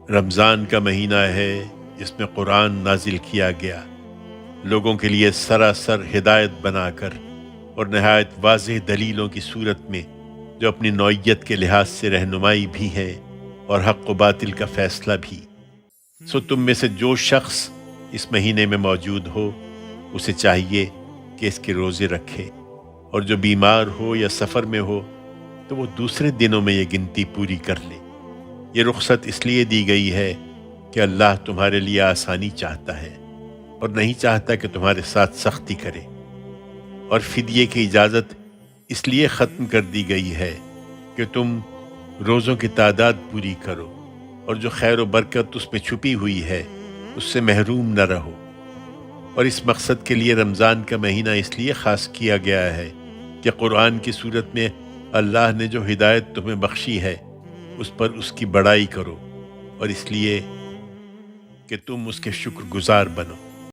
رمضان کا مہینہ ہے جس میں قرآن نازل کیا گیا، لوگوں کے لیے سراسر ہدایت بنا کر اور نہایت واضح دلیلوں کی صورت میں، جو اپنی نوعیت کے لحاظ سے رہنمائی بھی ہیں اور حق و باطل کا فیصلہ بھی۔ سو تم میں سے جو شخص اس مہینے میں موجود ہو، اسے چاہیے کہ اس کے روزے رکھے، اور جو بیمار ہو یا سفر میں ہو تو وہ دوسرے دنوں میں یہ گنتی پوری کر لے۔ یہ رخصت اس لیے دی گئی ہے کہ اللہ تمہارے لیے آسانی چاہتا ہے اور نہیں چاہتا کہ تمہارے ساتھ سختی کرے، اور فدیے کی اجازت اس لیے ختم کر دی گئی ہے کہ تم روزوں کی تعداد پوری کرو، اور جو خیر و برکت اس میں چھپی ہوئی ہے اس سے محروم نہ رہو۔ اور اس مقصد کے لیے رمضان کا مہینہ اس لیے خاص کیا گیا ہے کہ قرآن کی صورت میں اللہ نے جو ہدایت تمہیں بخشی ہے اس پر اس کی بڑائی کرو، اور اس لیے کہ تم اس کے شکر گزار بنو۔